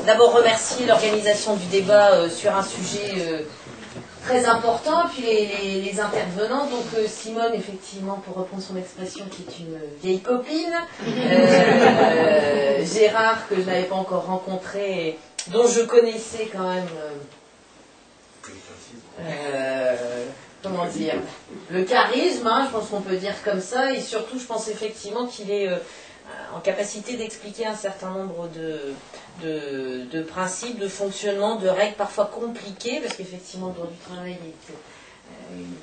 d'abord remercier l'organisation du débat sur un sujet très important, puis les intervenants. Donc Simone, effectivement, pour reprendre son expression, qui est une vieille copine, Gérard, que je n'avais pas encore rencontré, et dont je connaissais quand même, comment dire, le charisme, hein, je pense qu'on peut dire comme ça, et surtout je pense effectivement qu'il est en capacité d'expliquer un certain nombre de principes, de fonctionnement, de règles parfois compliquées, parce qu'effectivement le droit du travail est une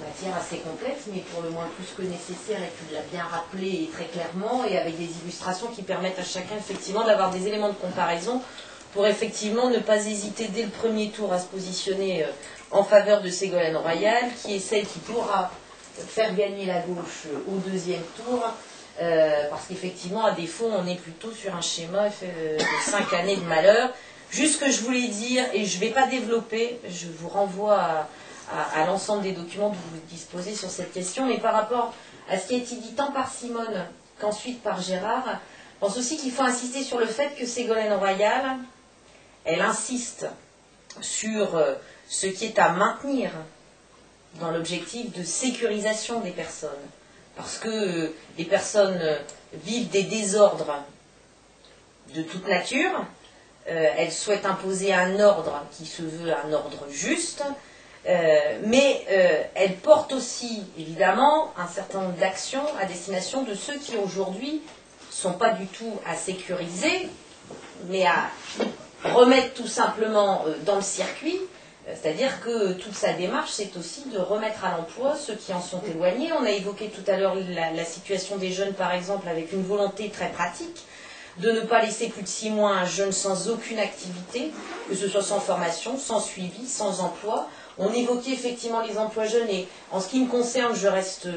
matière assez complexe, mais pour le moins plus que nécessaire, et tu l'as bien rappelé et très clairement, et avec des illustrations qui permettent à chacun effectivement d'avoir des éléments de comparaison pour effectivement ne pas hésiter dès le premier tour à se positionner en faveur de Ségolène Royal, qui est celle qui pourra faire gagner la gauche au deuxième tour, parce qu'effectivement, à défaut, on est plutôt sur un schéma de 5 années de malheur. Juste ce que je voulais dire, et je ne vais pas développer, je vous renvoie à l'ensemble des documents que vous disposez sur cette question, mais par rapport à ce qui a été dit tant par Simone qu'ensuite par Gérard, je pense aussi qu'il faut insister sur le fait que Ségolène Royal, elle insiste sur ce qui est à maintenir dans l'objectif de sécurisation des personnes. Parce que les personnes vivent des désordres de toute nature, elles souhaitent imposer un ordre qui se veut un ordre juste, mais elles portent aussi, évidemment, un certain nombre d'actions à destination de ceux qui, aujourd'hui, ne sont pas du tout à sécuriser, mais à remettre tout simplement dans le circuit. C'est-à-dire que toute sa démarche, c'est aussi de remettre à l'emploi ceux qui en sont éloignés. On a évoqué tout à l'heure la situation des jeunes, par exemple, avec une volonté très pratique de ne pas laisser plus de 6 mois un jeune sans aucune activité, que ce soit sans formation, sans suivi, sans emploi. On évoquait effectivement les emplois jeunes, et en ce qui me concerne, je reste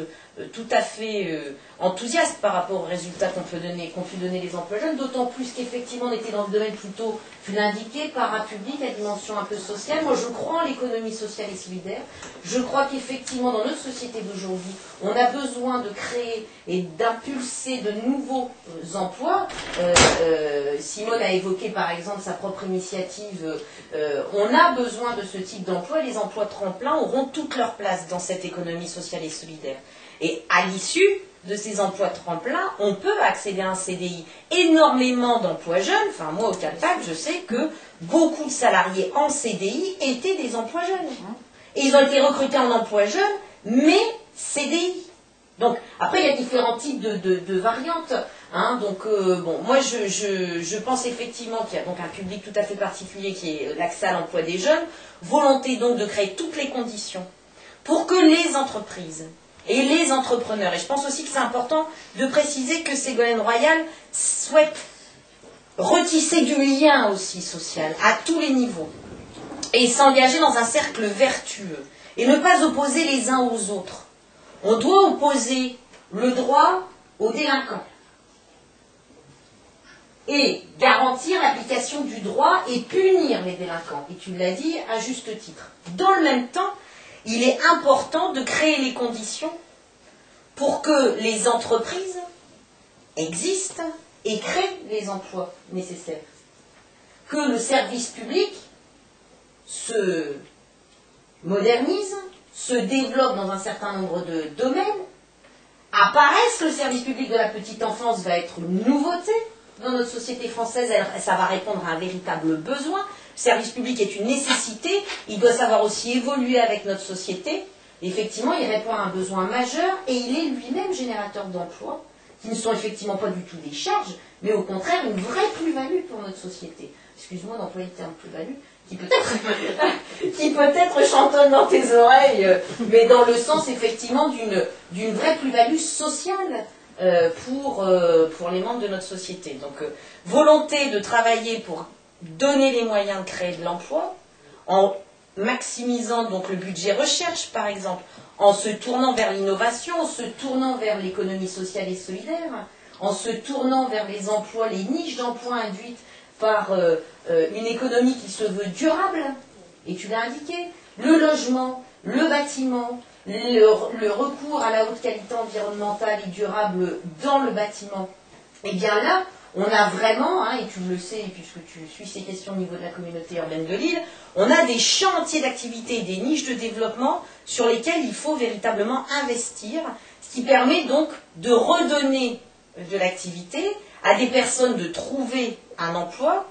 tout à fait enthousiaste par rapport aux résultats qu'ont pu donner les emplois jeunes, d'autant plus qu'effectivement on était dans le domaine plutôt, tu l'as indiqué, parapublic, à dimension un peu sociale. Moi je crois en l'économie sociale et solidaire. Je crois qu'effectivement dans notre société d'aujourd'hui, on a besoin de créer et d'impulser de nouveaux emplois. Simone a évoqué par exemple sa propre initiative. On a besoin de ce type d'emploi. Les emplois tremplins auront toute leur place dans cette économie sociale et solidaire. Et à l'issue de ces emplois tremplins, on peut accéder à un CDI. Énormément d'emplois jeunes, enfin moi au Caltech, je sais que beaucoup de salariés en CDI étaient des emplois jeunes. Et ils ont été recrutés en emplois jeunes, mais CDI. Donc après il y a différents types de variantes. Hein, donc bon, moi je pense effectivement qu'il y a donc un public tout à fait particulier qui est l'accès à l'emploi des jeunes, volonté donc de créer toutes les conditions pour que les entreprises et les entrepreneurs, et je pense aussi que c'est important de préciser que Ségolène Royal souhaite retisser du lien aussi social à tous les niveaux et s'engager dans un cercle vertueux et ne pas opposer les uns aux autres. On doit opposer le droit aux délinquants et garantir l'application du droit et punir les délinquants. Et tu l'as dit à juste titre. Dans le même temps, il est important de créer les conditions pour que les entreprises existent et créent les emplois nécessaires. Que le service public se modernise, se développe dans un certain nombre de domaines, apparaisse. Le service public de la petite enfance va être une nouveauté dans notre société française, ça va répondre à un véritable besoin. Le service public est une nécessité, il doit savoir aussi évoluer avec notre société. Effectivement, il répond à un besoin majeur et il est lui-même générateur d'emplois, qui ne sont effectivement pas du tout des charges, mais au contraire une vraie plus-value pour notre société. Excuse-moi d'employer le terme plus-value, qui peut-être chantonne dans tes oreilles, mais dans le sens effectivement d'une vraie plus-value sociale pour les membres de notre société. Donc, volonté de travailler pour donner les moyens de créer de l'emploi, en maximisant donc le budget recherche, par exemple, en se tournant vers l'innovation, en se tournant vers l'économie sociale et solidaire, en se tournant vers les emplois, les niches d'emplois induites par une économie qui se veut durable, et tu l'as indiqué, le logement, le bâtiment, le recours à la haute qualité environnementale et durable dans le bâtiment. Et bien là, on a vraiment, hein, et tu le sais puisque tu suis ces questions au niveau de la communauté urbaine de Lille, on a des champs entiers d'activité, des niches de développement sur lesquelles il faut véritablement investir, ce qui permet donc de redonner de l'activité à des personnes de trouver un emploi,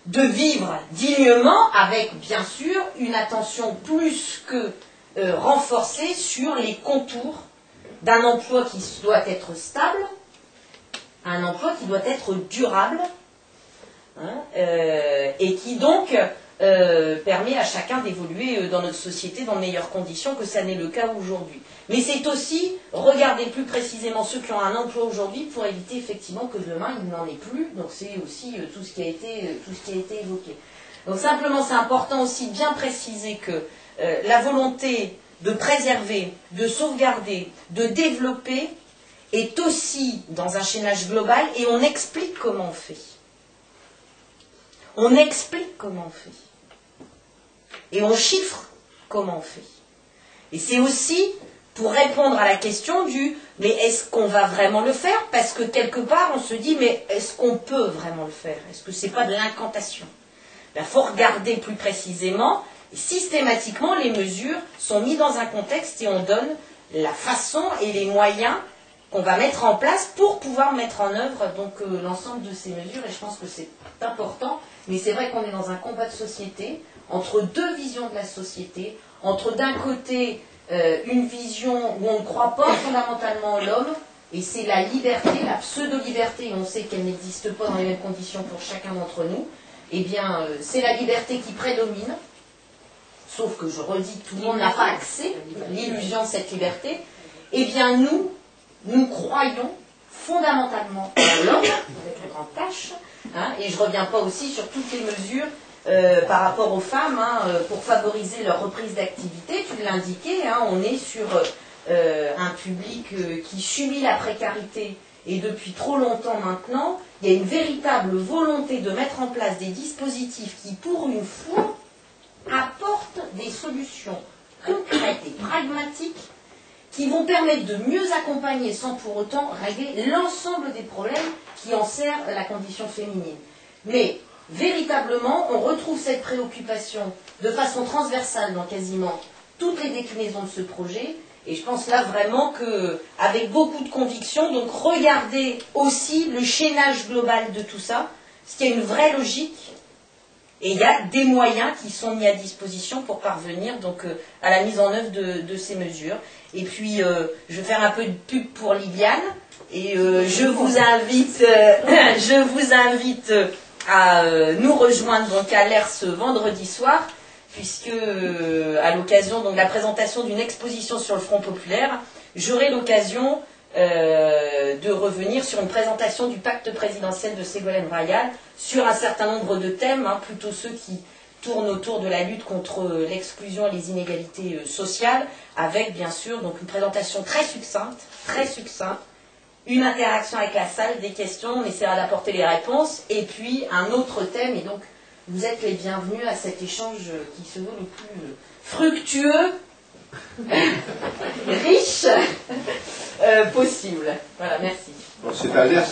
de vivre dignement avec bien sûr une attention plus que renforcée sur les contours d'un emploi qui doit être stable, un emploi qui doit être durable, hein, et qui donc permet à chacun d'évoluer dans notre société dans de meilleures conditions que ça n'est le cas aujourd'hui. Mais c'est aussi regarder plus précisément ceux qui ont un emploi aujourd'hui pour éviter effectivement que demain il n'en ait plus. Donc c'est aussi tout ce qui a été évoqué. Donc simplement c'est important aussi de bien préciser que la volonté de préserver, de sauvegarder, de développer est aussi dans un chaînage global et on explique comment on fait. On explique comment on fait. Et on chiffre comment on fait. Et c'est aussi pour répondre à la question du « mais est-ce qu'on va vraiment le faire ?» Parce que quelque part on se dit « mais est-ce qu'on peut vraiment le faire? Est-ce que ce n'est pas de l'incantation ?» Il faut regarder plus précisément. Systématiquement, les mesures sont mises dans un contexte et on donne la façon et les moyens qu'on va mettre en place pour pouvoir mettre en œuvre donc l'ensemble de ces mesures. Et je pense que c'est important. Mais c'est vrai qu'on est dans un combat de société entre deux visions de la société, entre d'un côté une vision où on ne croit pas fondamentalement en l'homme, et c'est la liberté, la pseudo-liberté, et on sait qu'elle n'existe pas dans les mêmes conditions pour chacun d'entre nous, eh bien c'est la liberté qui prédomine, sauf que je redis, tout le monde n'a pas accès à l'illusion de cette liberté, eh bien nous croyons fondamentalement en l'homme, avec une grande tâche, hein, et je ne reviens pas aussi sur toutes les mesures par rapport aux femmes, hein, pour favoriser leur reprise d'activité. Tu l'indiquais, hein, on est sur un public qui subit la précarité et depuis trop longtemps maintenant, il y a une véritable volonté de mettre en place des dispositifs qui, pour une fois, apportent des solutions concrètes et pragmatiques qui vont permettre de mieux accompagner sans pour autant régler l'ensemble des problèmes qui enserrent la condition féminine. Mais véritablement, on retrouve cette préoccupation de façon transversale dans quasiment toutes les déclinaisons de ce projet. Et je pense là vraiment qu'avec beaucoup de conviction, donc regardez aussi le chaînage global de tout ça, parce qu'il y a une vraie logique et il y a des moyens qui sont mis à disposition pour parvenir donc, à la mise en œuvre de ces mesures. Et puis, je vais faire un peu de pub pour Liliane et je vous invite à nous rejoindre donc à l'ERS ce vendredi soir, puisque à l'occasion de la présentation d'une exposition sur le Front populaire, j'aurai l'occasion de revenir sur une présentation du pacte présidentiel de Ségolène Royal sur un certain nombre de thèmes, hein, plutôt ceux qui tournent autour de la lutte contre l'exclusion et les inégalités sociales, avec bien sûr donc une présentation très succincte, une interaction avec la salle, des questions, on essaiera d'apporter les réponses, et puis un autre thème, et donc vous êtes les bienvenus à cet échange qui se veut le plus fructueux, riche possible. Voilà, merci. Bon, c'est-à-dire